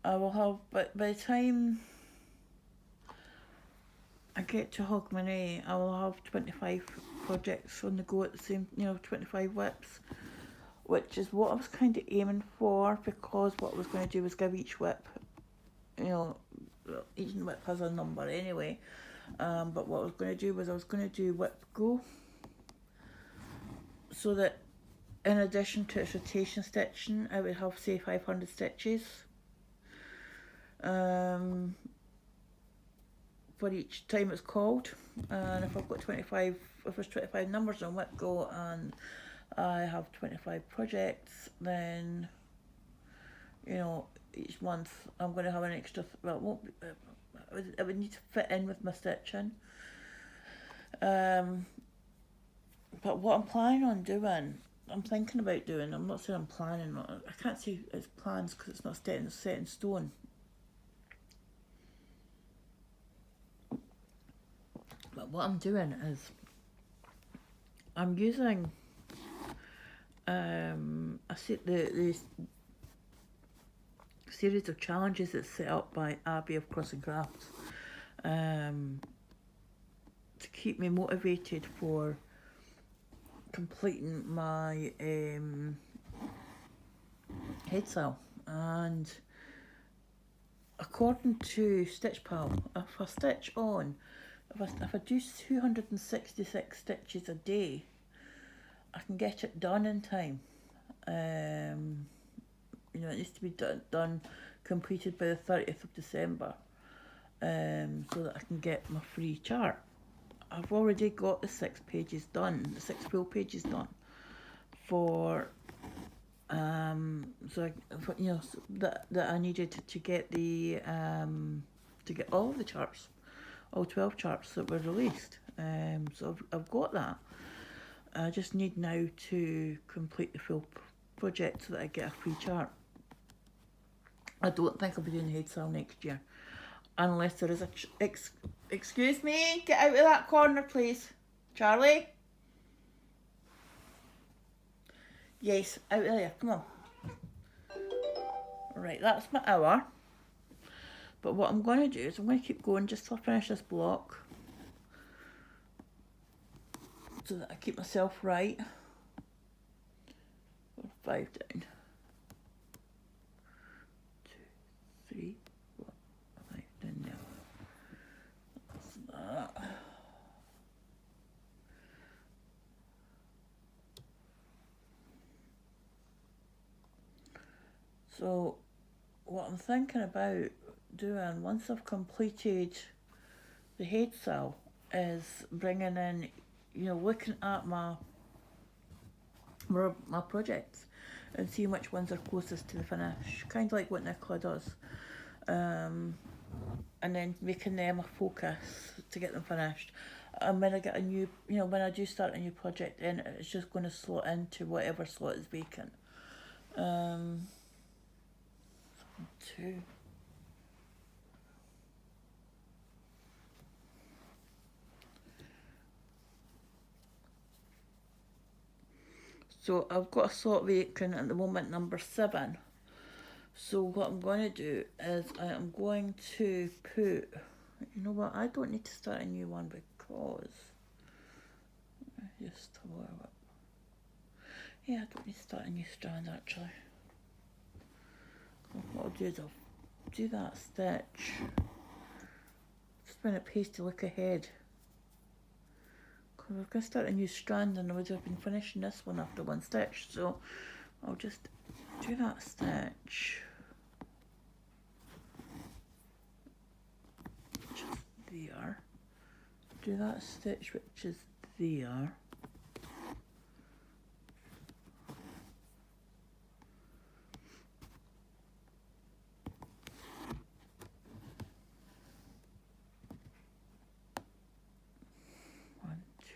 I will have, but by the time I get to Hogmanay, I will have 25 projects on the go at the same, 25 whips, which is what I was kind of aiming for, because what I was going to do was give each whip, each whip has a number anyway, but what I was going to do was I was going to do whip go, so that in addition to its rotation stitching, I would have, say, 500 stitches for each time it's called. And if I've got 25, if there's 25 numbers on whip go and I have 25 projects, then each month I'm going to have an extra, well, it won't be, it would need to fit in with my stitching. But what I'm planning on doing, I'm thinking about doing, I'm not saying I'm planning, I can't say it's plans because it's not set in stone. But what I'm doing is, I'm using, I see the series of challenges that's set up by Abby of Crossing Crafts, to keep me motivated for completing my head cell. And according to Stitch Pal, if I stitch on if I do 266 stitches a day, I can get it done in time. You know, it needs to be done, completed by the 30th of December, so that I can get my free chart. I've already got the 6 pages done, the 6 full pages done for, so that I needed to get the, to get all of the charts, all 12 charts that were released. So I've got that. I just need now to complete the full project so that I get a free chart. I don't think I'll be doing the HAED sale next year, unless there is a excuse me, get out of that corner please, Charlie. Yes, out of there, come on. Right, that's my hour. But what I'm going to do is I'm going to keep going just till I finish this block, so that I keep myself right. 5 down. 2, 3, 4, 5 down there. That's that. So what I'm thinking about doing once I've completed the HAED cell is bringing in, you know, looking at my projects and seeing which ones are closest to the finish, kind of like what Nicola does, and then making them a focus to get them finished. And when I get a new, you know, when I do start a new project in, it's just going to slot into whatever slot is vacant. 2. So I've got a slot vacant at the moment, number 7. So what I'm going to do is I am going to put, you know what, I don't need to start a new one because, just a little bit. Yeah, I don't need to start a new strand actually. What I'll do is I'll do that stitch, just when it pays to look ahead. Because I was going to start a new strand and I would have been finishing this one after one stitch, so I'll just do that stitch. Which is there. Do that stitch which is there.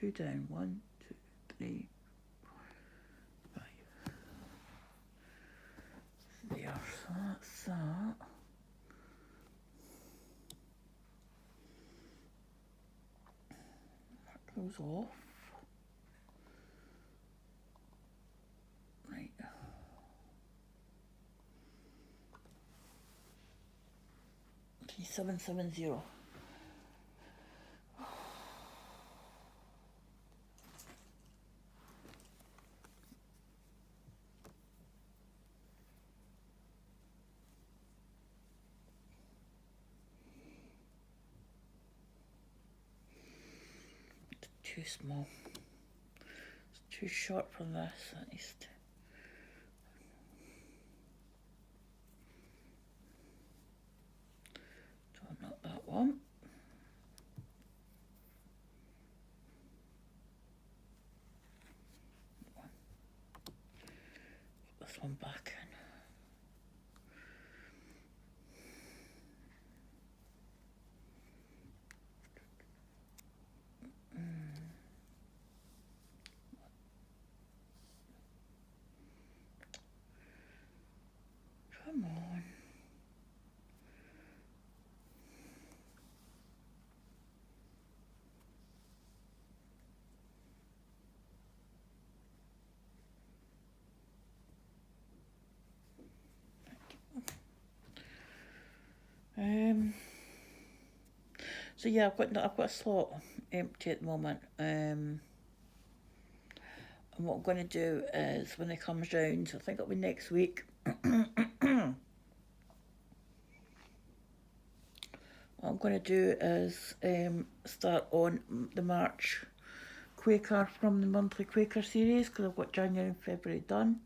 Two down, 1, 2, 3, 4, 5. There, so that's that. That goes off. Right. 770. Too small. It's too short for this, at least. So not that one. Put this one back in. Come on. So yeah, I've got a slot empty at the moment. And what I'm going to do is when it comes round, I think it'll be next week. What what I'm going to do is start on the March Quaker from the monthly Quaker series, because I've got January and February done.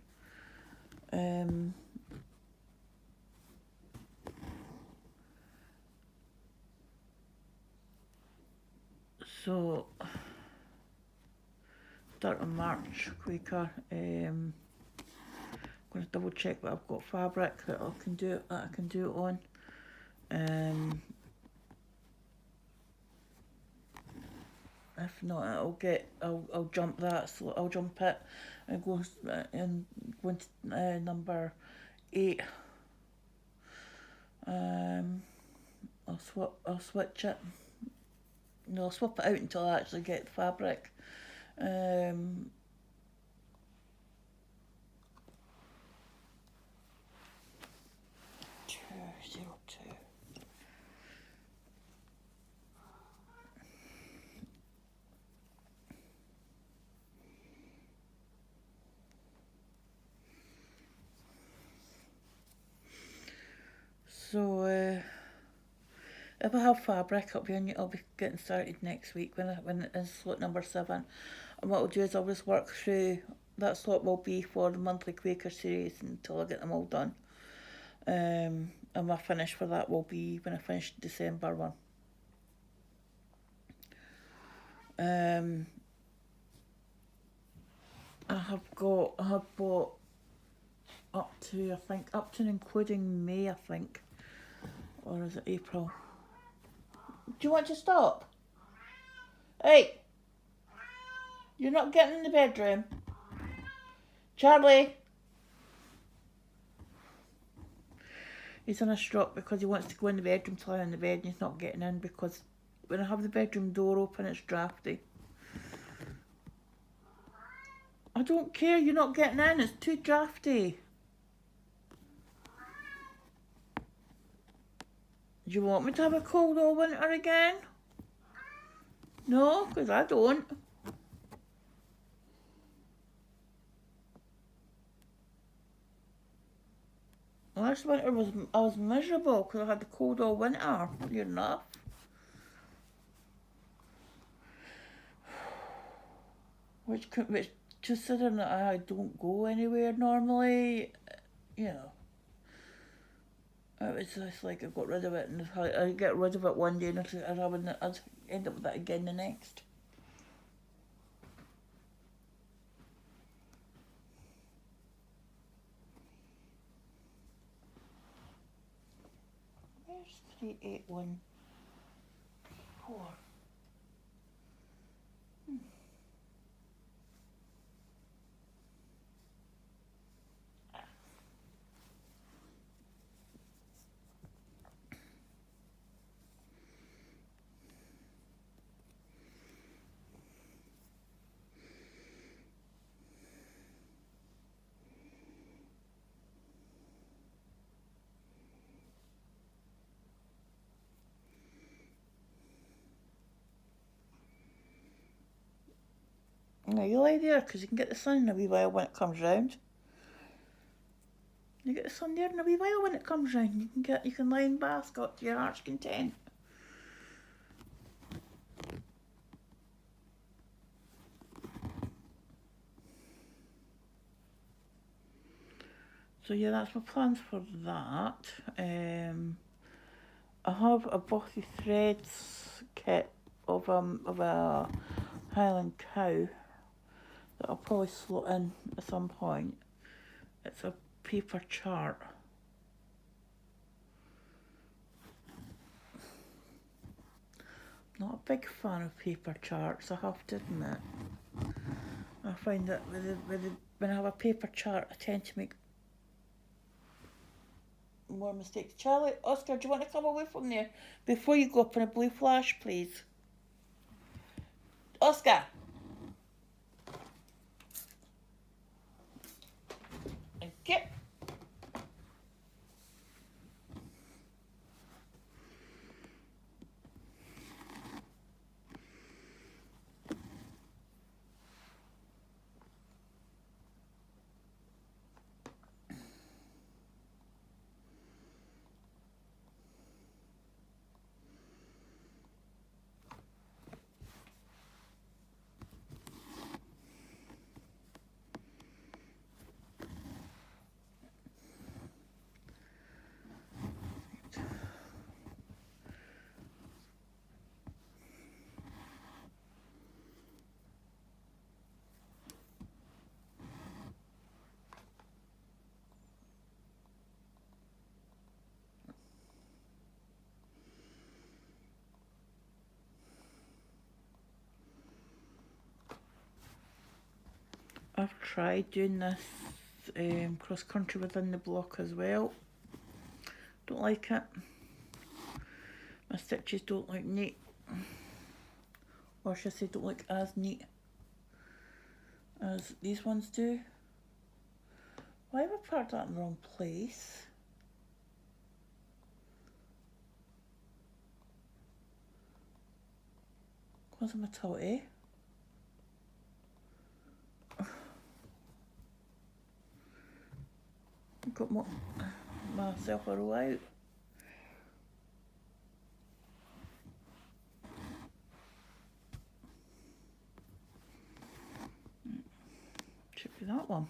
So start on March Quaker. I'm going to double check that I've got fabric that I can do it on. If not, I'll jump that. So I'll jump it and go into number 8. I'll switch it. No, I'll swap it out until I actually get the fabric. 202. So if I have fabric, I'll be getting started next week when it is slot number 7. And what I'll do is I'll just work through that slot will be for the monthly Quaker series until I get them all done. And my finish for that will be when I finish December one. I have bought up to and including May, I think, or is it April? Do you want to stop? Hey, you're not getting in the bedroom, Charlie. He's on a strop because he wants to go in the bedroom to lie on the bed, and he's not getting in because when I have the bedroom door open, it's drafty. I don't care, you're not getting in, it's too drafty. Do you want me to have a cold all winter again? No, because I don't. Last winter I was miserable because I had the cold all winter. Near enough. Which considering that I don't go anywhere normally, you know. It was just like I got rid of it, and I get rid of it one day, and I'd end up with that again the next. Where's 3814? No, you lie there because you can get the sun in a wee while when it comes round. You get the sun there in a wee while when it comes round. You can lie in basket to your heart's content. So yeah, that's my plans for that. I have a Bossy Threads kit of a Highland cow that I'll probably slot in at some point. It's a paper chart. Not a big fan of paper charts, I have to admit. I find that when I have a paper chart, I tend to make more mistakes. Charlie, Oscar, do you want to come away from there before you go up in a blue flash, please? Oscar! Thank you. I've tried doing this cross country within the block as well. Don't like it. My stitches don't look neat, or should I say don't look as neat as these ones do. Why have I parked that in the wrong place? Because I'm a totty. I've got myself a row out. Should be that one.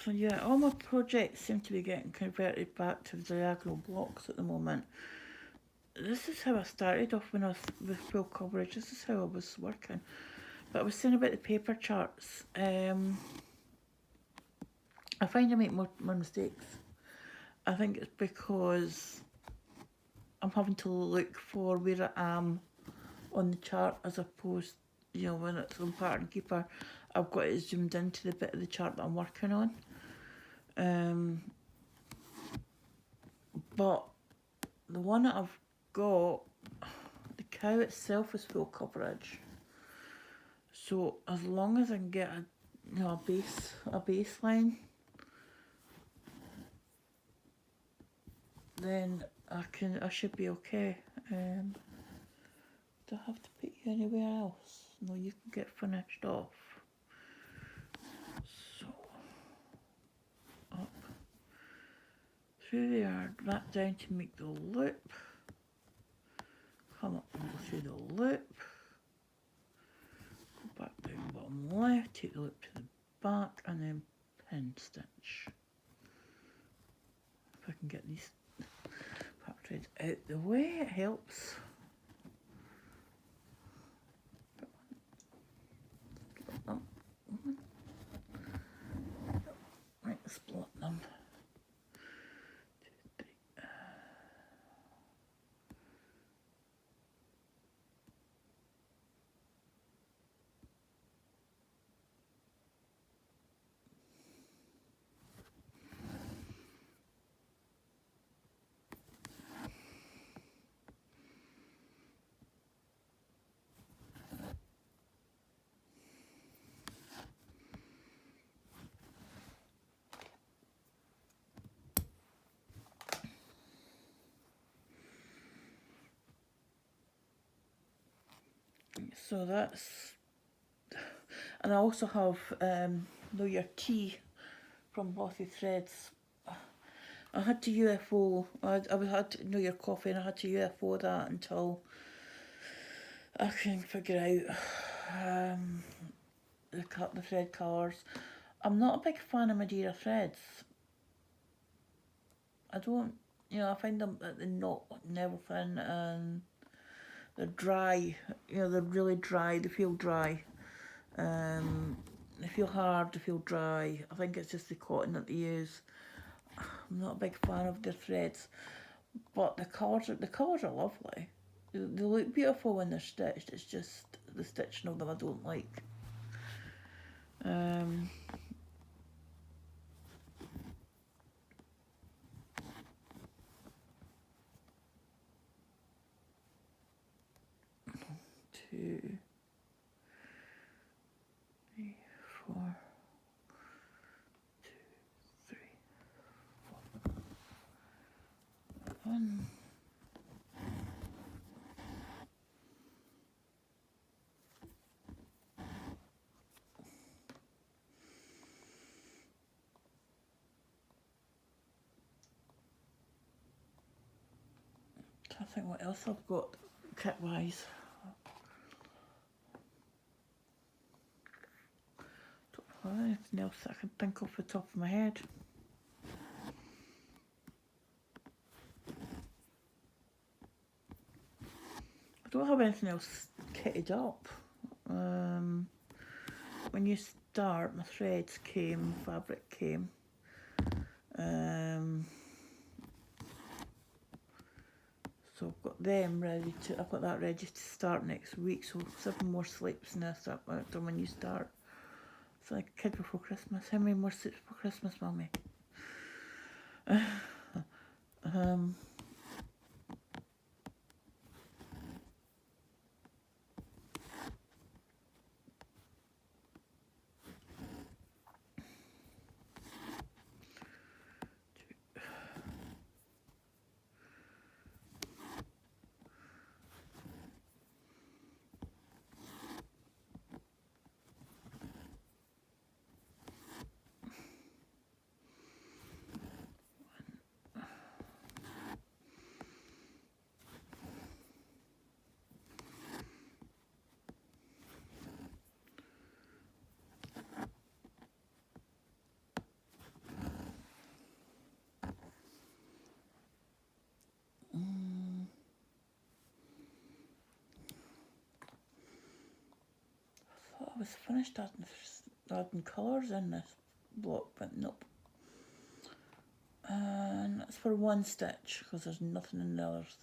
So yeah, all my projects seem to be getting converted back to the diagonal blocks at the moment. This is how I started off when I was with full coverage. This is how I was working. But I was saying about the paper charts. I find I make more mistakes. I think it's because I'm having to look for where I am on the chart as opposed, you know, when it's on pattern keeper, I've got it zoomed into the bit of the chart that I'm working on. But the one that I've got, the cow itself is full coverage. So as long as I can get a baseline, then I should be okay. Do I have to put you anywhere else? No, you can get finished off. So up through there, that down to make the loop. Come up and go through the loop. Go back down bottom left, take the loop to the back, and then pin stitch. If I can get these pack threads out the way, it helps. Right, split them. 2, 3. So that's, and I also have Know Your Tea from Lossy Threads. I had to UFO, I had to Know Your Coffee, and I had to UFO that until I can figure out the thread colours. I'm not a big fan of Madeira threads. I don't, I find them at the knot and everything, and they're dry, they're really dry, they feel dry. They feel hard, they feel dry. I think it's just the cotton that they use. I'm not a big fan of their threads, but the colours are lovely. They look beautiful when they're stitched. It's just the stitching of them I don't like. Two, 3, 4. 2, 3, 4. 1. I think what else I've got kit wise. Don't know anything else that I can think off the top of my head. don't have anything else kitted up. When you start, my threads came, fabric came. So I've got them ready to, I've got that ready to start next week, so 7 more sleeps and I start from when you start. It's like a kid before Christmas. How many more sleeps before Christmas, Mummy? I was finished adding colours in this block, but nope. And that's for one stitch because there's nothing in the others.